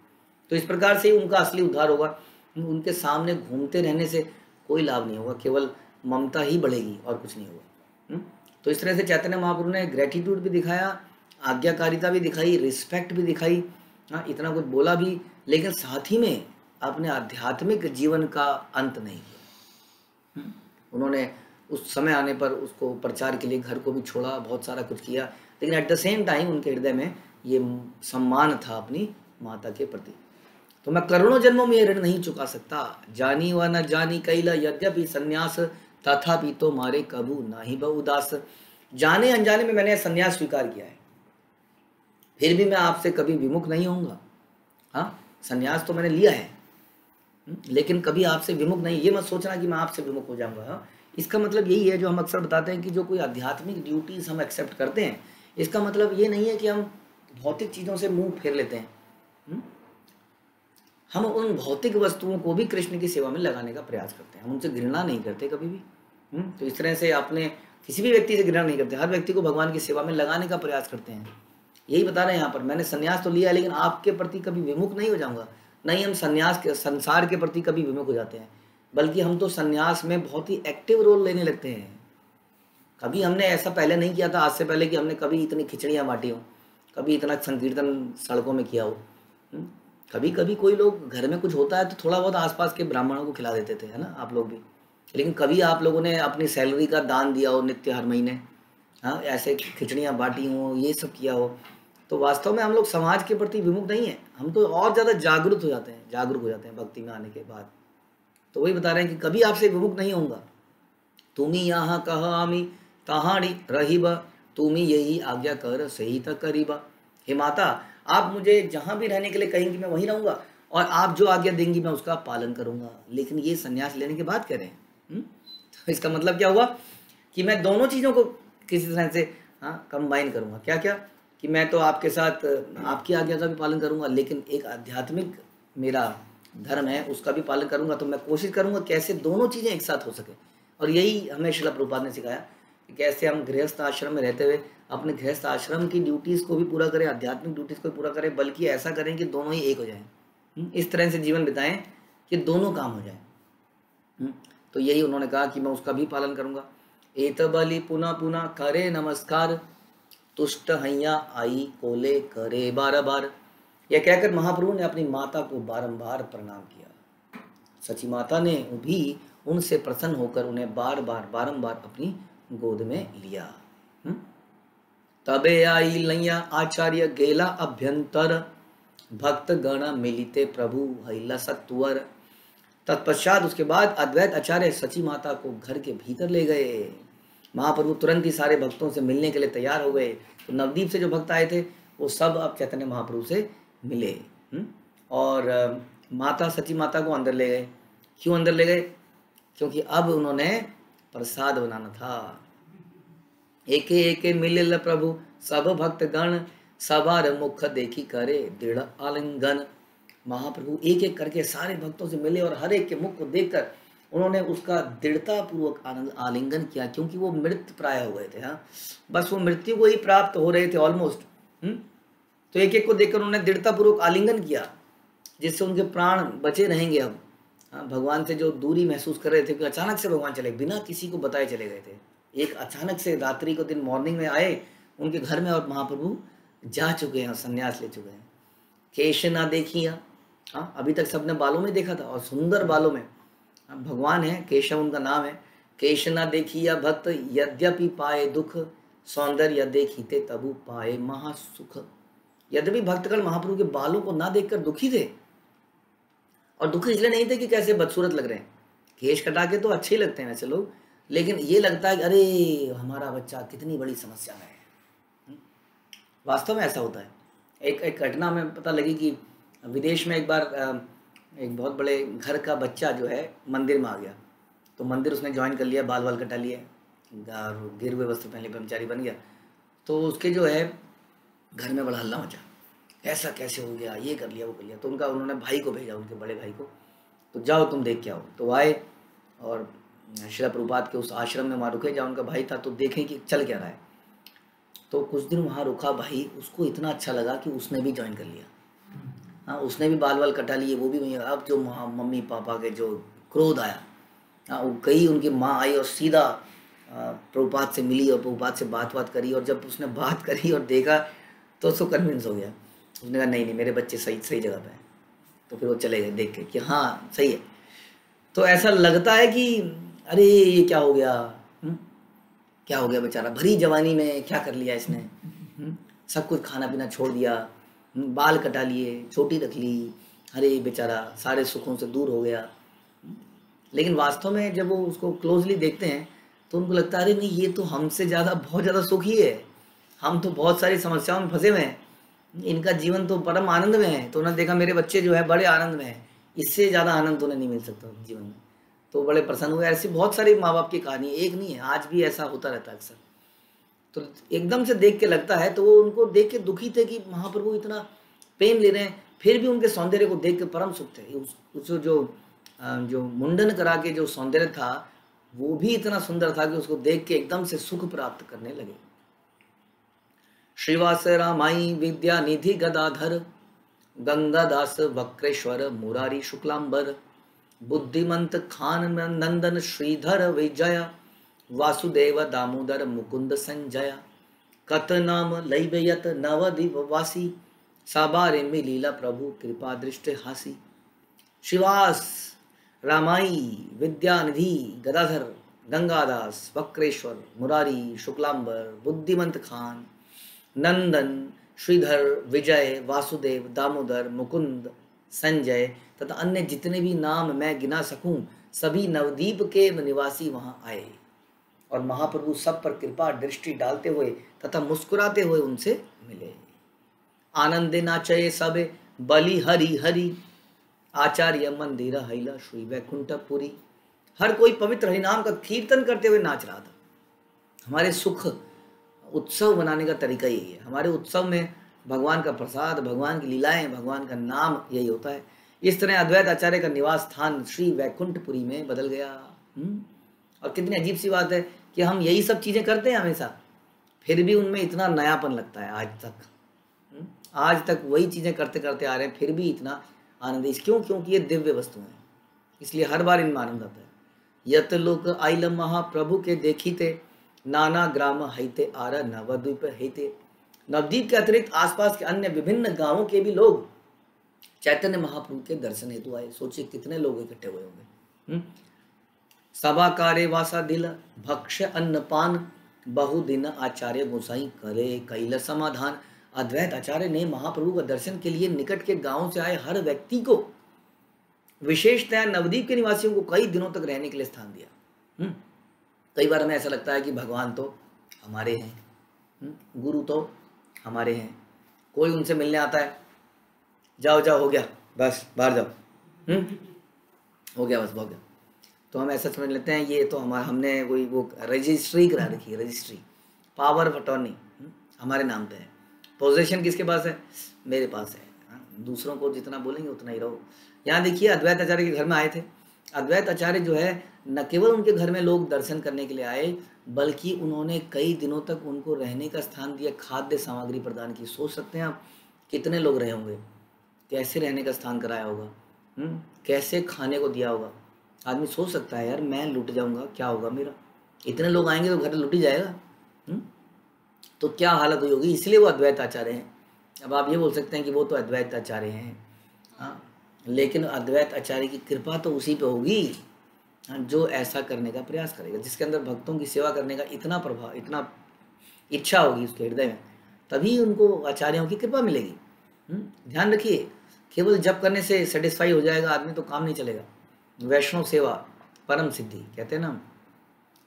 A: तो इस प्रकार से ही उनका असली उद्धार होगा। उनके सामने घूमते रहने से कोई लाभ नहीं होगा, केवल ममता ही बढ़ेगी और कुछ नहीं होगा। तो इस तरह से चैतन्य महाप्रभु ने ग्रेटिट्यूड भी दिखाया, आज्ञाकारिता भी दिखाई, रिस्पेक्ट भी दिखाई, हाँ इतना कुछ बोला भी, लेकिन साथ ही में अपने आध्यात्मिक जीवन का अंत नहीं किया। उन्होंने उस समय आने पर उसको प्रचार के लिए घर को भी छोड़ा, बहुत सारा कुछ किया, लेकिन एट द सेम टाइम उनके हृदय में ये सम्मान था अपनी माता के प्रति। तो मैं करोड़ों जन्मों में ये ऋण नहीं चुका सकता, जानी व न जानी कैला यद्यपि संन्यास, तथापि तो मारे कबू नाही बहु उदास। जाने अनजाने में मैंने संन्यास स्वीकार किया है, फिर भी मैं आपसे कभी विमुख नहीं होऊंगा। हाँ, संन्यास तो मैंने लिया है, लेकिन कभी आपसे विमुख नहीं। ये मत सोचना कि मैं आपसे विमुख हो जाऊंगा। हाँ? इसका मतलब यही है जो हम अक्सर बताते हैं कि जो कोई आध्यात्मिक ड्यूटीज हम एक्सेप्ट करते हैं, इसका मतलब ये नहीं है कि हम भौतिक चीज़ों से मुंह फेर लेते हैं। हम उन भौतिक वस्तुओं को भी कृष्ण की सेवा में लगाने का प्रयास करते हैं, हम उनसे घृणा नहीं करते कभी भी। तो इस तरह से अपने किसी भी व्यक्ति से घृणा नहीं करते, हर व्यक्ति को भगवान की सेवा में लगाने का प्रयास करते हैं। यही बता रहे हैं यहाँ पर, मैंने संन्यास तो लिया है लेकिन आपके प्रति कभी विमुख नहीं हो जाऊंगा। नहीं, हम संन्यास के संसार के प्रति कभी विमुख हो जाते हैं, बल्कि हम तो संन्यास में बहुत ही एक्टिव रोल लेने लगते हैं। कभी हमने ऐसा पहले नहीं किया था, आज से पहले, कि हमने कभी इतनी खिचड़ियाँ बांटी हो, कभी इतना संकीर्तन सड़कों में किया हो। कभी कभी कोई लोग घर में कुछ होता है तो थोड़ा बहुत आसपास के ब्राह्मणों को खिला देते थे, है ना, आप लोग भी। लेकिन कभी आप लोगों ने अपनी सैलरी का दान दिया हो नित्य हर महीने, हाँ, ऐसे खिचड़ियाँ बांटी हो, ये सब किया हो, तो वास्तव में हम लोग समाज के प्रति विमुख नहीं है, हम तो और ज़्यादा जागरूक हो जाते हैं भक्ति में आने के बाद। तो वही बता रहे हैं कि कभी आपसे विमुख नहीं होऊंगा। तुम्ही यहाँ कहामी तहाड़ी रहीब, तुम्ही यही आज्ञा कर सही तक करीबा। हे माता, आप मुझे जहाँ भी रहने के लिए कहेंगी मैं वहीं रहूँगा, और आप जो आज्ञा देंगी मैं उसका पालन करूँगा। लेकिन ये संन्यास लेने के बाद कह रहे हैं। तो इसका मतलब क्या हुआ कि मैं दोनों चीज़ों को किसी तरह से कंबाइन करूँगा। क्या क्या, कि मैं तो आपके साथ आपकी आज्ञा का भी पालन करूँगा, लेकिन एक आध्यात्मिक मेरा धर्म है उसका भी पालन करूँगा। तो मैं कोशिश करूँगा कैसे दोनों चीज़ें एक साथ हो सके। और यही हमें श्रील प्रभुपाद ने सिखाया कि कैसे हम गृहस्थ आश्रम में रहते हुए अपने गृहस्थ आश्रम की ड्यूटीज़ को भी पूरा करें, आध्यात्मिक ड्यूटीज़ को भी पूरा करें, बल्कि ऐसा करें कि दोनों ही एक हो जाएं। इस तरह से जीवन बिताएं कि दोनों काम हो जाए। तो यही उन्होंने कहा कि मैं उसका भी पालन करूँगा। एत बलि पुनः पुनः करे नमस्कार, तुष्ट हैया आई कोले करे बार बार। यह कहकर महाप्रभु ने अपनी माता को बारंबार प्रणाम किया। सची माता ने भी उनसे प्रसन्न होकर उन्हें बारंबार अपनी गोद में लिया। तबे आई लैया आचार्य गेला अभ्यंतर, भक्त गण मिलिते प्रभु हैला सत्वर। तत्पश्चात उसके बाद अद्वैत आचार्य सची माता को घर के भीतर ले गए। महाप्रभु तुरंत ही सारे भक्तों से मिलने के लिए तैयार हो गए। तो नवदीप से जो भक्त आए थे वो सब अब चैतन्य महाप्रभु से मिले। और माता सची माता को अंदर ले गए। क्यों अंदर ले गए? क्योंकि अब उन्होंने प्रसाद बनाना था। एके एके मिलिल प्रभु सब भक्त गण, सवार मुख देखी करे दृढ़ आलिंगन। महाप्रभु एक एक करके सारे भक्तों से मिले और हर एक के मुख को देखकर उन्होंने उसका दृढ़ता पूर्वक आनंद आलिंगन किया, क्योंकि वो मृत प्राय हो गए थे। हाँ, बस वो मृत्यु को ही प्राप्त हो रहे थे ऑलमोस्ट। तो एक एक को देखकर उन्होंने दृढ़ता पूर्वक आलिंगन किया, जिससे उनके प्राण बचे रहेंगे। अब भगवान से जो दूरी महसूस कर रहे थे, कि अचानक से भगवान चले, बिना किसी को बताए चले गए थे। एक अचानक से रात्रि को दिन मॉर्निंग में आए उनके घर में, और महाप्रभु जा चुके हैं, संन्यास ले चुके हैं। केश ना देखिया, हाँ, अभी तक सबने बालों में देखा था, और सुंदर बालों में। भगवान है, केशव उनका नाम है। केश ना देखिया भक्त यद्यपि पाए दुख, सौंदर्य देखीते तबु पाए महासुख। यद्यपि भक्तगण महाप्रभु के बालों को ना देखकर दुखी थे, और दुखी इसलिए नहीं थे कि कैसे बदसूरत लग रहे हैं। केश कटा के तो अच्छे ही लगते हैं वैसे लोग, लेकिन ये लगता है कि अरे हमारा बच्चा कितनी बड़ी समस्या में है। वास्तव में ऐसा होता है। एक घटना में पता लगी कि विदेश में एक बार एक बहुत बड़े घर का बच्चा जो है मंदिर में आ गया। तो मंदिर उसने ज्वाइन कर लिया, बाल कटा लिए, गिर हुए वस्त्र पहन लिए, ब्रह्मचारी बन गया। तो उसके जो है घर में बड़ा हल्ला मचा, ऐसा कैसे हो गया, ये कर लिया, वो कर लिया। तो उन्होंने भाई को भेजा, उनके बड़े भाई को, तो जाओ तुम देख के आओ। तो आए और श्रील प्रभुपाद के उस आश्रम में वहाँ रुके जहाँ उनका भाई था, तो देखें कि चल क्या रहा है। तो कुछ दिन वहाँ रुका भाई, उसको इतना अच्छा लगा कि उसने भी ज्वाइन कर लिया। हाँ, उसने भी बाल बाल कटा लिए, वो भी वहीं। अब जो मम्मी पापा के जो क्रोध आया, हाँ, वो गई, उनकी माँ आई और सीधा प्रभुपाद से मिली और प्रभुपाद से बात करी, और जब उसने बात करी और देखा तो उसको कन्विंस हो गया। उसने कहा नहीं नहीं, मेरे बच्चे सही सही जगह पे हैं। तो फिर वो चले गए देख के कि हाँ सही है। तो ऐसा लगता है कि अरे ये क्या हो गया, क्या हो गया बेचारा, भरी जवानी में क्या कर लिया इसने, सब कुछ खाना पीना छोड़ दिया, बाल कटा लिए, चोटी रख ली, अरे बेचारा सारे सुखों से दूर हो गया। लेकिन वास्तव में जब वो उसको क्लोजली देखते हैं तो उनको लगता है अरे नहीं, ये तो हमसे ज़्यादा बहुत ज़्यादा सुखी है, हम तो बहुत सारी समस्याओं में फंसे हुए हैं, इनका जीवन तो परम आनंद में है। तो उन्होंने देखा मेरे बच्चे जो है बड़े आनंद में है, इससे ज़्यादा आनंद तो उन्हें नहीं मिल सकता जीवन में। तो बड़े प्रसन्न हुए। ऐसी बहुत सारी माँ बाप की कहानी, एक नहीं है, आज भी ऐसा होता रहता है अक्सर। तो एकदम से देख के लगता है, तो वो उनको देख के दुखी थे कि महाप्रभु इतना पेन ले रहे हैं, फिर भी उनके सौंदर्य को देख के परम सुख थे। उस जो मुंडन करा के जो सौंदर्य था वो भी इतना सुंदर था कि उसको देख के एकदम से सुख प्राप्त करने लगे। श्रीवास रामाई विद्या निधि गदाधर, गंगादास वक्रेश्वर मुरारी शुक्लांबर, बुद्धिमंत खान नंदन श्रीधर विजय, वासुदेव दामोदर मुकुंद संजय, कत नाम लैबयत नवदीप वासी, साबारे में लीला प्रभु कृपा दृष्टि हासी। श्रीवास रामाई विद्यानिधि गदाधर गंगादास वक्रेश्वर मुरारी शुक्लांबर बुद्धिमंत खान नंदन श्रीधर विजय वासुदेव दामोदर मुकुंद संजय तथा अन्य जितने भी नाम मैं गिना सकूं, सभी नवदीप के निवासी वहां आए और महाप्रभु सब पर कृपा दृष्टि डालते हुए तथा मुस्कुराते हुए उनसे मिले। आनंदे नाचे सबे बलि हरि हरि, आचार्य मंदिर हैला श्री वैकुंठपुरी। हर कोई पवित्र हरिनाम का कीर्तन करते हुए नाच रहा था। हमारे सुख उत्सव बनाने का तरीका यही है। हमारे उत्सव में भगवान का प्रसाद, भगवान की लीलाएं, भगवान का नाम यही होता है। इस तरह अद्वैत आचार्य का निवास स्थान श्री वैकुंठपुरी में बदल गया। और कितनी अजीब सी बात है कि हम यही सब चीजें करते हैं हमेशा, फिर भी उनमें इतना नयापन लगता है आज तक वही चीजें करते करते आ रहे हैं, फिर भी इतना आनंद। क्यों? क्योंकि ये दिव्य वस्तु हैं, इसलिए हर बार इनमें आनंद आता है। यत लोक आइल महाप्रभु के देखीते, नाना ग्राम हैते आरा नवद्वीप हैते। नवद्वीप के अतिरिक्त आसपास के अन्य विभिन्न गांवों के भी लोग चैतन्य महाप्रभु के दर्शन हेतु आए। सोचिए कितने लोग इकट्ठे हुए होंगे। सभा कारे वासा दिल, भक्ष अन्न पान, बहुदिन आचार्य गोसाई करे कैल समाधान। अद्वैत आचार्य ने महाप्रभु का दर्शन के लिए निकट के गांव से आए हर व्यक्ति को, विशेषतः नवद्वीप के निवासियों को, कई दिनों तक रहने के लिए स्थान दिया। कई बार हमें ऐसा लगता है कि भगवान तो हमारे हैं, गुरु तो हमारे हैं, कोई उनसे मिलने आता है, जाओ जाओ हो गया बस बाहर जाओ, हो गया बस हो गया। तो हम ऐसा समझ लेते हैं ये तो हमने कोई वो रजिस्ट्री करा रखी है, रजिस्ट्री, पावर ऑफ अटॉर्नी हमारे नाम पे है। पोजेशन किसके पास है? मेरे पास है। दूसरों को जितना बोलेंगे उतना ही रहो। यहाँ देखिए अद्वैत आचार्य के घर में आए थे। अद्वैत आचार्य जो है न केवल उनके घर में लोग दर्शन करने के लिए आए, बल्कि उन्होंने कई दिनों तक उनको रहने का स्थान दिया, खाद्य सामग्री प्रदान की। सोच सकते हैं आप कितने लोग रहे होंगे, कैसे रहने का स्थान कराया होगा, कैसे खाने को दिया होगा। आदमी सोच सकता है यार मैं लुट जाऊंगा, क्या होगा मेरा, इतने लोग आएंगे तो घर लुट ही जाएगा। तो क्या हालत हुई होगी। इसलिए वो अद्वैत आचार्य हैं। अब आप ये बोल सकते हैं कि वो तो अद्वैत आचार्य हैं, हाँ, लेकिन अद्वैत आचार्य की कृपा तो उसी पे होगी जो ऐसा करने का प्रयास करेगा, जिसके अंदर भक्तों की सेवा करने का इतना प्रभाव, इतना इच्छा होगी उसके हृदय में, तभी उनको आचार्यों की कृपा मिलेगी। ध्यान रखिए, केवल जप करने से सेटिस्फाई हो जाएगा आदमी तो काम नहीं चलेगा। वैष्णव सेवा परम सिद्धि कहते हैं ना।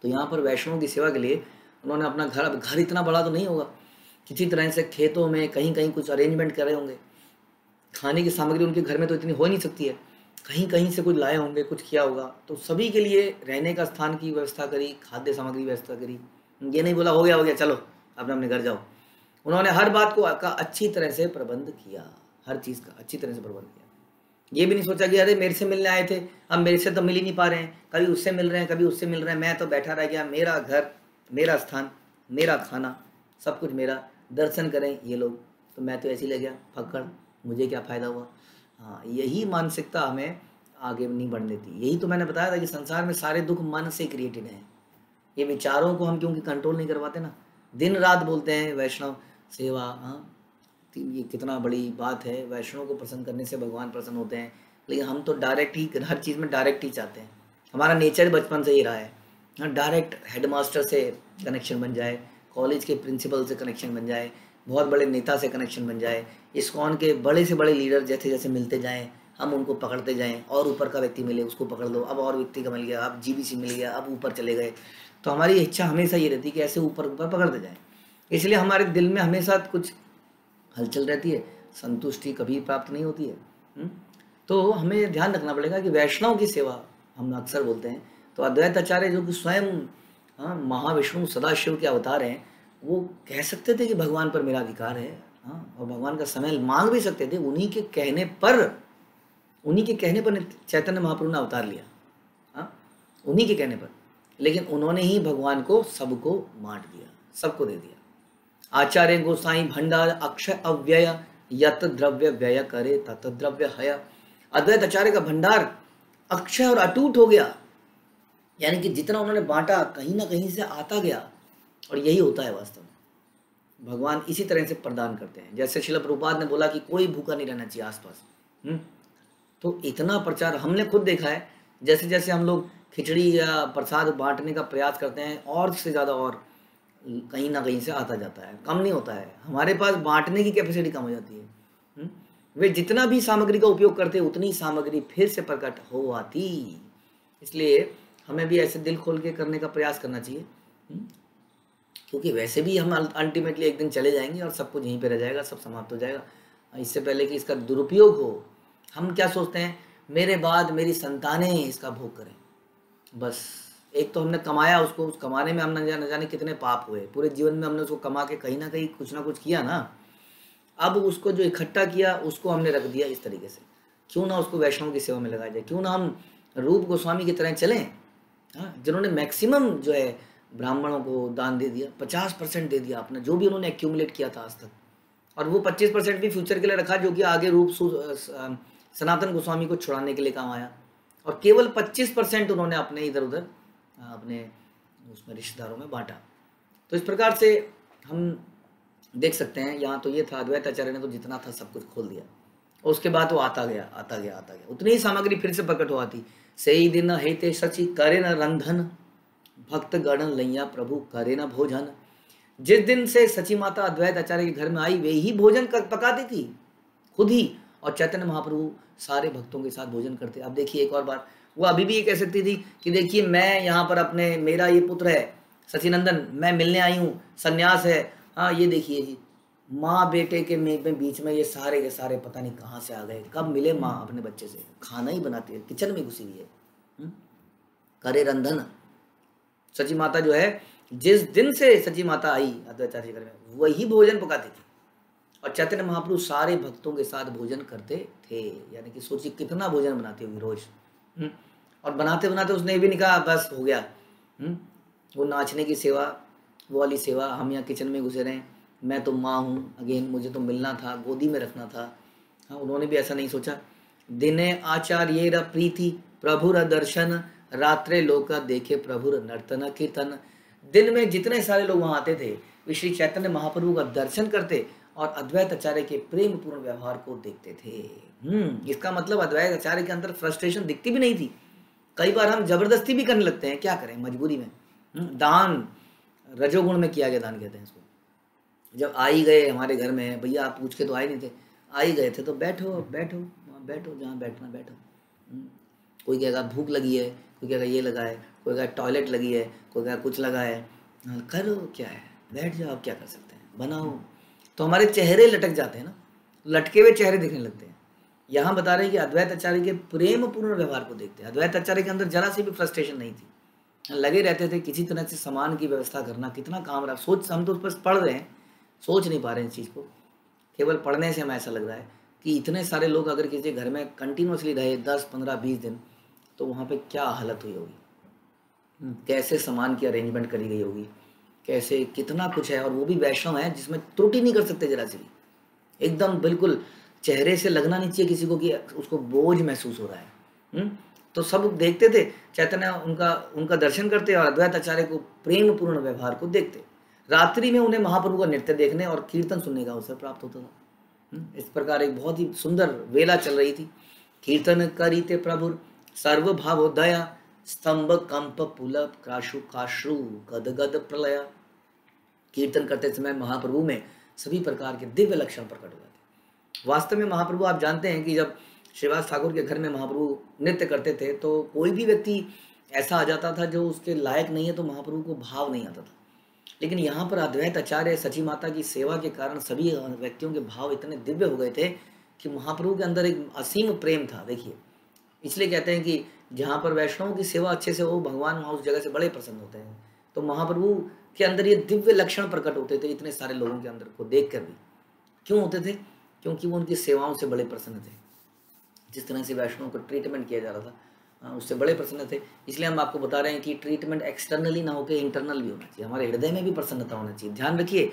A: तो यहाँ पर वैष्णव की सेवा के लिए उन्होंने अपना घर, अब घर इतना बड़ा तो नहीं होगा, किसी तरह से खेतों में कहीं कहीं कुछ अरेंजमेंट करे होंगे। खाने की सामग्री उनके घर में तो इतनी हो नहीं सकती है, कहीं कहीं से कुछ लाए होंगे, कुछ किया होगा। तो सभी के लिए रहने का स्थान की व्यवस्था करी, खाद्य सामग्री व्यवस्था करी। ये नहीं बोला हो गया चलो अपने अपने घर जाओ। उन्होंने हर बात को का अच्छी तरह से प्रबंध किया, हर चीज़ का अच्छी तरह से प्रबंध किया। ये भी नहीं सोचा कि अरे मेरे से मिलने आए थे, अब मेरे से तो मिल ही नहीं पा रहे हैं, कभी उससे मिल रहे हैं, कभी उससे मिल रहे हैं, मैं तो बैठा रह गया, मेरा घर, मेरा स्थान, मेरा खाना, सब कुछ मेरा, दर्शन करें ये लोग, तो मैं तो ऐसे ही लग गया पकड़, मुझे क्या फ़ायदा हुआ। हाँ, यही मानसिकता हमें आगे नहीं बढ़ने देती। यही तो मैंने बताया था कि संसार में सारे दुख मन से क्रिएटेड हैं। ये विचारों को हम क्योंकि कंट्रोल नहीं करवाते ना, दिन रात बोलते हैं वैष्णव सेवा, हाँ ये कितना बड़ी बात है, वैष्णव को प्रसन्न करने से भगवान प्रसन्न होते हैं, लेकिन हम तो डायरेक्ट ही हर चीज़ में डायरेक्ट ही चाहते हैं। हमारा नेचर बचपन से ही रहा है, हाँ डायरेक्ट हेडमास्टर से कनेक्शन बन जाए, कॉलेज के प्रिंसिपल से कनेक्शन बन जाए, बहुत बड़े नेता से कनेक्शन बन जाए, इस्कॉन के बड़े से बड़े लीडर जैसे जैसे मिलते जाएं हम उनको पकड़ते जाएं, और ऊपर का व्यक्ति मिले उसको पकड़ लो, अब और व्यक्ति का मिल गया, अब जीबीसी मिल गया, अब ऊपर चले गए। तो हमारी इच्छा हमेशा ये रहती है कि ऐसे ऊपर ऊपर पकड़ते जाएं, इसलिए हमारे दिल में हमेशा कुछ हलचल रहती है, संतुष्टि कभी प्राप्त नहीं होती है। तो हमें ध्यान रखना पड़ेगा कि वैष्णव की सेवा हम अक्सर बोलते हैं, तो अद्वैत आचार्य जो कि स्वयं महाविष्णु सदाशिव के अवतार हैं, वो कह सकते थे कि भगवान पर मेरा अधिकार है, और भगवान का समय मांग भी सकते थे। उन्हीं के कहने पर चैतन्य महाप्रभु ने अवतार लिया, उन्हीं के कहने पर, लेकिन उन्होंने ही भगवान को सबको बांट दिया, सबको दे दिया। आचार्य गोसाई भंडार अक्षय अव्यय यत द्रव्य व्यय करे तत द्रव्य हय। अद्वैत आचार्य का भंडार अक्षय और अटूट हो गया, यानी कि जितना उन्होंने बांटा कहीं ना कहीं से आता गया, और यही होता है वास्तव में। भगवान इसी तरह से प्रदान करते हैं, जैसे श्रील प्रभुपाद ने बोला कि कोई भूखा नहीं रहना चाहिए आसपास। तो इतना प्रचार हमने खुद देखा है, जैसे जैसे हम लोग खिचड़ी या प्रसाद बांटने का प्रयास करते हैं, और से ज़्यादा और कहीं ना कहीं से आता जाता है, कम नहीं होता है, हमारे पास बांटने की कैपेसिटी कम हो जाती है। वे जितना भी सामग्री का उपयोग करते उतनी सामग्री फिर से प्रकट हो आती। इसलिए हमें भी ऐसे दिल खोल के करने का प्रयास करना चाहिए, क्योंकि वैसे भी हम अल्टीमेटली एक दिन चले जाएंगे और सब कुछ यहीं पे रह जाएगा, सब समाप्त हो जाएगा। इससे पहले कि इसका दुरुपयोग हो, हम क्या सोचते हैं, मेरे बाद मेरी संतानें इसका भोग करें। बस एक तो हमने कमाया, उसको उस कमाने में हम न जाने कितने पाप हुए, पूरे जीवन में हमने उसको कमा के कहीं ना कहीं कुछ ना कुछ किया ना, अब उसको जो इकट्ठा किया उसको हमने रख दिया इस तरीके से। क्यों ना उसको वैष्णव की सेवा में लगाया जाए, क्यों ना हम रूप गोस्वामी की तरह चलें, जिन्होंने मैक्सिमम जो है ब्राह्मणों को दान दे दिया, 50% दे दिया अपना, जो भी उन्होंने एक्यूमुलेट किया था आज तक, और वो 25% भी फ्यूचर के लिए रखा, जो कि आगे रूप सनातन गोस्वामी को छुड़ाने के लिए काम आया, और केवल 25% उन्होंने अपने इधर उधर अपने उसमें रिश्तेदारों में बांटा। तो इस प्रकार से हम देख सकते हैं, यहाँ तो ये था, अद्वैत आचार्य ने तो जितना था सब कुछ खोल दिया, और उसके बाद वो आता गया, उतनी ही सामग्री फिर से प्रकट हो आती। सही दिन हेते सची करे न रंधन, भक्त गण लैया प्रभु करे न भोजन। जिस दिन से सची माता अद्वैत आचार्य के घर में आई, वे ही भोजन पकाती थी खुद ही, और चैतन्य महाप्रभु सारे भक्तों के साथ भोजन करते। अब देखिए एक और बार, वो अभी भी ये कह सकती थी कि देखिए मैं यहाँ पर अपने, मेरा ये पुत्र है सचिनंदन, मैं मिलने आई हूँ, सन्यास है, हाँ ये देखिए जी, माँ बेटे के बीच में ये सारे के सारे पता नहीं कहाँ से आ गए, कब मिले माँ अपने बच्चे से, खाना ही बनाती है, किचन में घुसी हुई है, करे रंधन। सची माता जो है, जिस दिन से सची माता आई अद्वैताचार्य घर में, वही भोजन पकाती थी, और चैतन्य महाप्रभु सारे भक्तों के साथ भोजन करते थे। यानी कि सोचिए कितना भोजन बनाती होगी रोज, और बनाते बनाते उसने ये भी नहीं कहा बस हो गया, वो नाचने की सेवा, वो वाली सेवा, हम यहाँ किचन में घुसे रहें, मैं तो माँ हूँ, अगेन मुझे तो मिलना था, गोदी में रखना था। हाँ, उन्होंने भी ऐसा नहीं सोचा। दिने आचार्य प्रीति प्रभुर दर्शन, रात्रे लोका देखे प्रभुर नर्तन कीर्तन। दिन में जितने सारे लोग वहाँ आते थे, वे श्री चैतन्य महाप्रभु का दर्शन करते और अद्वैत आचार्य के प्रेम पूर्ण व्यवहार को देखते थे। इसका मतलब अद्वैत आचार्य के अंदर फ्रस्ट्रेशन दिखती भी नहीं थी। कई बार हम जबरदस्ती भी करने लगते हैं, क्या करें मजबूरी में। दान रजोगुण में किया गया दान कहते हैं इसको। जब आ ही गए हमारे घर में, भैया आप पूछ के तो आए नहीं थे, आ ही गए थे तो बैठो बैठो बैठो, जहाँ बैठना बैठो। कोई कहेगा भूख लगी है, कोई कहेगा ये लगा है, कोई कहेगा टॉयलेट लगी है, कोई कहेगा कुछ लगा है, करो क्या है, बैठ जाओ, आप क्या कर सकते हैं, बनाओ। तो हमारे चेहरे लटक जाते हैं ना, लटके हुए चेहरे दिखने लगते हैं। यहाँ बता रहे हैं कि अद्वैत आचार्य के प्रेम पूर्ण व्यवहार को देखते हैं। अद्वैत आचार्य के अंदर जरा सी भी फ्रस्ट्रेशन नहीं थी, लगे रहते थे किसी तरह से सामान की व्यवस्था करना, कितना काम रहा। हम तो उस पर पढ़ रहे हैं, सोच नहीं पा रहे हैं इस चीज़ को, केवल पढ़ने से हमें ऐसा लग रहा है, कि इतने सारे लोग अगर किसी घर में कंटिन्यूसली रहे 10, 15, 20 दिन, तो वहाँ पे क्या हालत हुई होगी, कैसे सामान की अरेंजमेंट करी गई होगी, कैसे कितना कुछ है। और वो भी वैष्णव है जिसमें त्रुटि नहीं कर सकते जरा सी भी, एकदम बिल्कुल चेहरे से लगना नहीं चाहिए किसी को कि उसको बोझ महसूस हो रहा है। तो सब देखते थे चैतन्य, उनका दर्शन करते और अद्वैत आचार्य को प्रेम पूर्ण व्यवहार को देखते। रात्रि में उन्हें महाप्रभु का नृत्य देखने और कीर्तन सुनने का अवसर प्राप्त होता था। इस प्रकार एक बहुत ही सुंदर वेला चल रही थी। कीर्तन करीते प्रभु सर्व भावोदया, स्तंभ कंप पुलप काशु काश्रु गद गद प्रलय। कीर्तन करते समय महाप्रभु में सभी प्रकार के दिव्य लक्षण प्रकट हुए थे। वास्तव में महाप्रभु, आप जानते हैं कि जब श्रीवास ठाकुर के घर में महाप्रभु नृत्य करते थे तो कोई भी व्यक्ति ऐसा आ जाता था जो उसके लायक नहीं है, तो महाप्रभु को भाव नहीं आता था। लेकिन यहाँ पर अद्वैत आचार्य सची माता की सेवा के कारण सभी व्यक्तियों के भाव इतने दिव्य हो गए थे कि महाप्रभु के अंदर एक असीम प्रेम था। देखिए, इसलिए कहते हैं कि जहाँ पर वैष्णवों की सेवा अच्छे से हो, भगवान वहाँ उस जगह से बड़े प्रसन्न होते हैं। तो महाप्रभु के अंदर ये दिव्य लक्षण प्रकट होते थे इतने सारे लोगों के अंदर को देख कर भी। क्यों होते थे? क्योंकि वो उनकी सेवाओं से बड़े प्रसन्न थे। जिस तरह से वैष्णवों को ट्रीटमेंट किया जा रहा था उससे बड़े प्रसन्न थे। इसलिए हम आपको बता रहे हैं कि ट्रीटमेंट एक्सटर्नली ना होकर इंटरनल भी होना चाहिए, हमारे हृदय में भी प्रसन्नता होना चाहिए। ध्यान रखिए,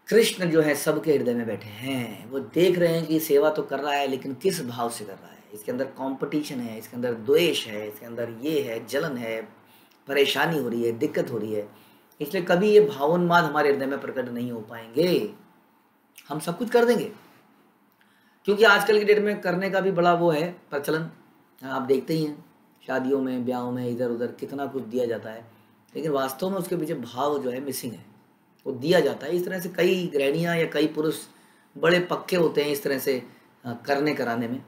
A: कृष्ण जो है सबके हृदय में बैठे हैं, वो देख रहे हैं कि सेवा तो कर रहा है लेकिन किस भाव से कर रहा है। इसके अंदर कंपटीशन है, इसके अंदर द्वेष है, इसके अंदर ये है, जलन है, परेशानी हो रही है, दिक्कत हो रही है। इसलिए कभी ये भावोन्माद हमारे हृदय में प्रकट नहीं हो पाएंगे। हम सब कुछ कर देंगे, क्योंकि आजकल की डेट में करने का भी बड़ा वो है प्रचलन। आप देखते ही हैं शादियों में, ब्याहों में, इधर उधर कितना कुछ दिया जाता है, लेकिन वास्तव में उसके पीछे भाव जो है मिसिंग है। वो दिया जाता है इस तरह से, कई गृहिणियाँ या कई पुरुष बड़े पक्के होते हैं इस तरह से करने कराने में,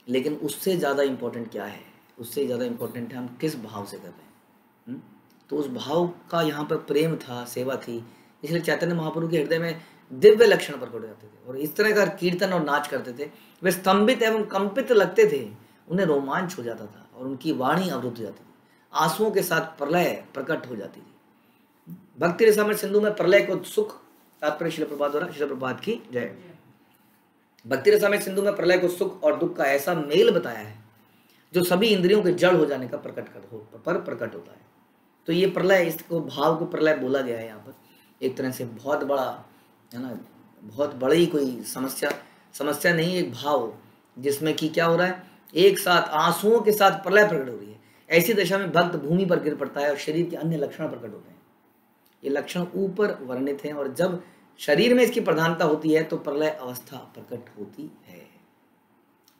A: लेकिन उससे ज़्यादा इम्पोर्टेंट क्या है? उससे ज़्यादा इम्पोर्टेंट है हम किस भाव से कर रहे हैं। तो उस भाव का यहाँ पर प्रेम था, सेवा थी। इसलिए चैतन्य महाप्रभु के हृदय में दिव्य लक्षण प्रकट हो जाते थे और इस तरह का कीर्तन और नाच करते थे। वे स्तंभित एवं कंपित लगते थे, उन्हें रोमांच हो जाता था और उनकी वाणी अवरुद्ध हो जाती थी। आंसुओं के साथ प्रलय प्रकट हो जाती थी। भक्ति रसामृत सिंधु में प्रलय को सुख, तात्पर्य श्रील प्रभुपाद द्वारा, श्रील प्रभुपाद की जय। भक्ति रसामृत सिंधु में प्रलय को सुख और दुख का ऐसा मेल बताया है जो सभी इंद्रियों के जड़ हो जाने का प्रकट होता है। तो ये प्रलय, इसको भाव को प्रलय बोला गया है यहाँ पर। एक तरह से बहुत बड़ा है ना, बहुत बड़ी कोई समस्या नहीं, एक भाव जिसमें कि क्या हो रहा है, एक साथ आंसुओं के साथ प्रलय प्रकट हो रही है। ऐसी दशा में भक्त भूमि पर गिर पड़ता है और शरीर के अन्य लक्षण प्रकट होते हैं। ये लक्षण ऊपर वर्णित हैं और जब शरीर में इसकी प्रधानता होती है तो प्रलय अवस्था प्रकट होती है।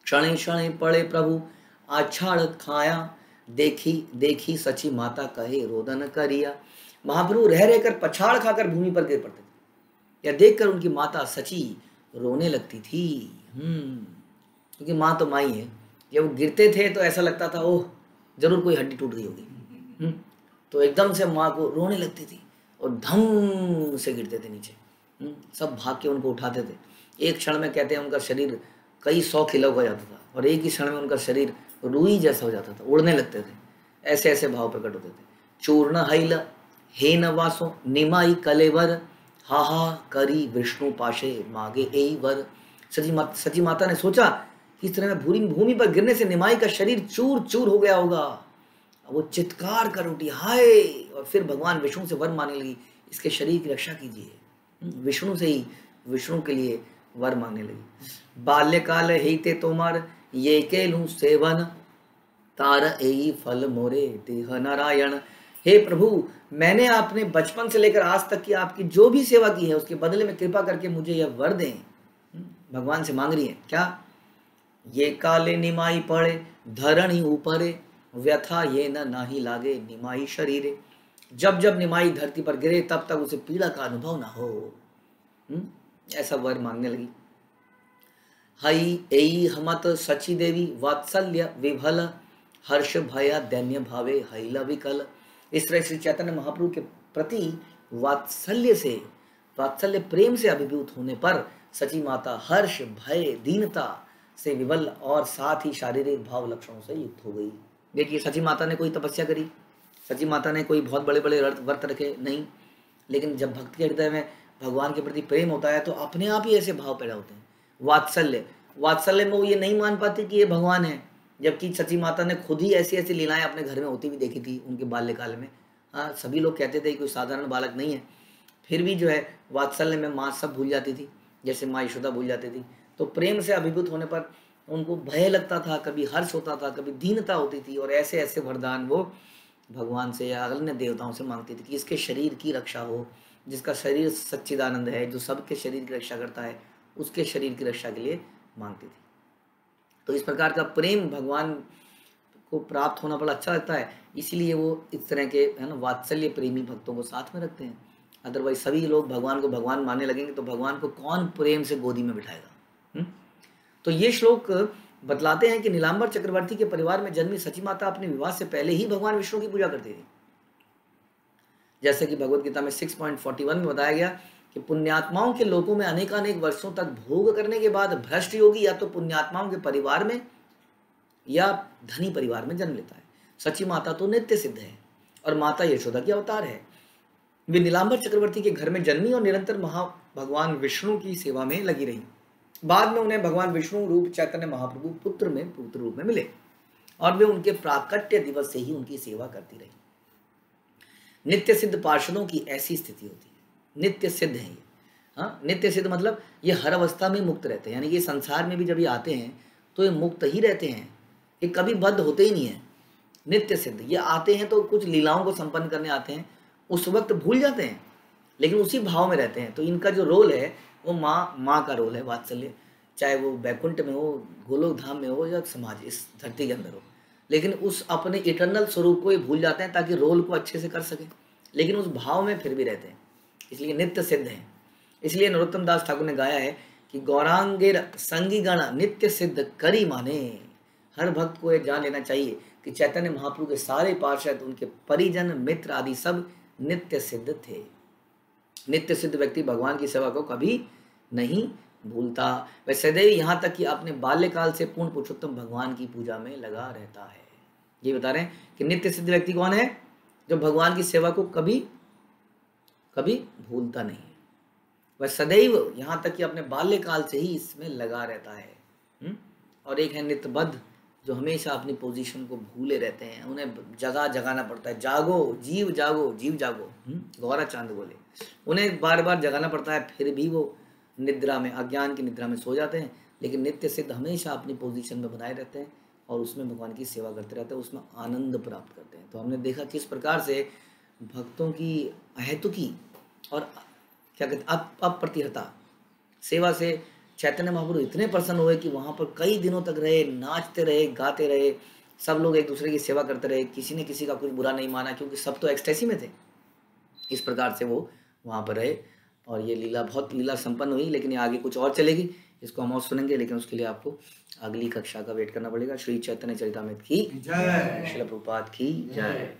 A: क्षणे क्षणे पड़े प्रभु आछाड़ खाया, देखी देखी सची माता कहे रोदन करिया। महाप्रभु रह रहकर पछाड़ खाकर भूमि पर गिर पड़ते थे। यह देखकर उनकी माता सची रोने लगती थी। क्योंकि माँ तो माँ ही है। जब वो गिरते थे तो ऐसा लगता था ओह जरूर कोई हड्डी टूट गई होगी। तो एकदम से माँ को रोने लगती थी और धम से गिरते थे नीचे। सब भाग के उनको उठाते थे। एक क्षण में कहते हैं उनका शरीर कई 100 किलो हो जाता था और एक ही क्षण में उनका शरीर रुई जैसा हो जाता था, उड़ने लगते थे। ऐसे ऐसे भाव प्रकट होते थे। चूर्ण हैल हे न वासो निमाई कलेवर, हा हा करी विष्णु पाशे मागे ए वर। सची माता ने सोचा कि इस तरह में भूमि पर गिरने से निमाई का शरीर चूर चूर हो गया होगा। वो चित्कार कर उठी हाय, और फिर भगवान विष्णु से वर मांगने लगी, इसके शरीर की रक्षा कीजिए। विष्णु से ही विष्णु के लिए वर मांगने लगी। बाल्यकाल हेते तोमार ये केलू सेवन, तार एई फल मोरे देह नारायण। हे प्रभु, मैंने आपने बचपन से लेकर आज तक की आपकी जो भी सेवा की है उसके बदले में कृपा करके मुझे यह वर दें। भगवान से मांग रही है क्या? ये काले निमाई पड़े धरणी ऊपरे, व्यथा ये न नाही लागे निमाई शरीरे। जब जब निमाई धरती पर गिरे तब तक उसे पीड़ा का अनुभव ना हो। ऐसा वर मांगने लगी। हई एई हमत सची देवी वात्सल्य विभल, हर्ष भया दैन्य भावे हैला विकल। इस तरह श्री चैतन्य महाप्रभु के प्रति वात्सल्य प्रेम से अभिभूत होने पर सची माता हर्ष भय दीनता से विवल और साथ ही शारीरिक भाव लक्षणों से युक्त हो गई। देखिए, सची माता ने कोई तपस्या करी, सची माता ने कोई बहुत बड़े बड़े व्रत रखे नहीं, लेकिन जब भक्त के हृदय में भगवान के प्रति प्रेम होता है तो अपने आप ही ऐसे भाव पैदा होते हैं। वात्सल्य, वात्सल्य में वो ये नहीं मान पाती कि ये भगवान है, जबकि सची माता ने खुद ही ऐसी ऐसी लीलाएं अपने घर में होती हुई देखी थी उनके बाल्यकाल में। हाँ, सभी लोग कहते थे कोई साधारण बालक नहीं है, फिर भी जो है वात्सल्य में माँ सब भूल जाती थी, जैसे माँ यशोदा भूल जाती थी। तो प्रेम से अभिभूत होने पर उनको भय लगता था, कभी हर्ष होता था, कभी दीनता होती थी, और ऐसे ऐसे वरदान वो भगवान से या अन्य देवताओं से मांगती थी कि इसके शरीर की रक्षा हो, जिसका शरीर सच्चिदानंद है, जो सबके शरीर की रक्षा करता है, उसके शरीर की रक्षा के लिए मांगती थी। तो इस प्रकार का प्रेम भगवान को प्राप्त होना बड़ा अच्छा लगता है, इसीलिए वो इस तरह के है ना वात्सल्य प्रेमी भक्तों को साथ में रखते हैं। अदरवाइज सभी लोग भगवान को भगवान मानने लगेंगे तो भगवान को कौन प्रेम से गोदी में बिठाएगा। तो ये श्लोक बतलाते हैं कि नीलांबर चक्रवर्ती के परिवार में जन्मी सची माता अपने विवाह से पहले ही भगवान विष्णु की पूजा करती थी। जैसे कि भगवत गीता में 6.41 में बताया गया कि पुण्यात्माओं के लोकों में अनेकानेक वर्षों तक भोग करने के बाद भ्रष्ट योगी या तो पुण्यात्माओं के परिवार में या धनी परिवार में जन्म लेता है। सची माता तो नित्य सिद्ध है और माता यशोदा की अवतार है। वे नीलांबर चक्रवर्ती के घर में जन्मी और निरंतर भगवान विष्णु की सेवा में लगी रही। बाद में उन्हें भगवान विष्णु रूप चैतन्य महाप्रभु पुत्र रूप में मिले और वे उनके प्राकट्य दिवस से ही उनकी सेवा करती रही। नित्य सिद्ध पार्षदों की ऐसी स्थिति होती है, नित्य सिद्ध है ये। हाँ, नित्य सिद्ध मतलब ये हर अवस्था में मुक्त रहते हैं, यानी कि संसार में भी जब ये आते हैं तो ये मुक्त ही रहते हैं, ये कभी बद्ध होते ही नहीं है। नित्य सिद्ध ये आते हैं तो कुछ लीलाओं को संपन्न करने आते हैं, उस वक्त भूल जाते हैं लेकिन उसी भाव में रहते हैं। तो इनका जो रोल है वो माँ का रोल है, वात्सल्य, चाहे वो बैकुंठ में हो, गोलोक धाम में हो या समाज इस धरती के अंदर हो, लेकिन उस अपने इटर्नल स्वरूप को ये भूल जाते हैं ताकि रोल को अच्छे से कर सकें, लेकिन उस भाव में फिर भी रहते हैं, इसलिए नित्य सिद्ध हैं। इसलिए नरोत्तम दास ठाकुर ने गाया है कि गौरांगेर संगी गण नित्य सिद्ध करी माने। हर भक्त को ये जान लेना चाहिए कि चैतन्य महाप्रभु के सारे पार्षद, उनके परिजन, मित्र आदि सब नित्य सिद्ध थे। नित्य सिद्ध व्यक्ति भगवान की सेवा को कभी नहीं भूलता, वह सदैव यहाँ तक कि अपने बाल्यकाल से पूर्ण पुरुषोत्तम भगवान की पूजा में लगा रहता है। ये बता रहे हैं कि नित्य सिद्ध व्यक्ति कौन है, जो भगवान की सेवा को कभी कभी भूलता नहीं, वह सदैव यहाँ तक कि अपने बाल्यकाल से ही इसमें लगा रहता है। और एक है नित्यबद्ध, जो हमेशा अपनी पोजीशन को भूले रहते हैं, उन्हें जगाना पड़ता है, जागो जीव जागो, जीव जागो, गौरा चांद बोले, उन्हें बार बार जगाना पड़ता है, फिर भी वो निद्रा में, अज्ञान की निद्रा में सो जाते हैं। लेकिन नित्य सिद्ध हमेशा अपनी पोजीशन में बनाए रहते हैं और उसमें भगवान की सेवा करते रहते हैं, उसमें आनंद प्राप्त करते हैं। तो हमने देखा किस प्रकार से भक्तों की अहेतुकी और क्या कहते अप्रतिहता सेवा से चैतन्य महाप्रभु इतने प्रसन्न हुए कि वहाँ पर कई दिनों तक रहे, नाचते रहे, गाते रहे, सब लोग एक दूसरे की सेवा करते रहे, किसी ने किसी का कुछ बुरा नहीं माना, क्योंकि सब तो एक्सटेसी में थे। इस प्रकार से वो वहाँ पर रहे और ये लीला बहुत लीला संपन्न हुई। लेकिन ये आगे कुछ और चलेगी, इसको हम और सुनेंगे, लेकिन उसके लिए आपको अगली कक्षा का वेट करना पड़ेगा। श्री चैतन्य चरितामृत की जय, श्रील प्रभुपाद की जय।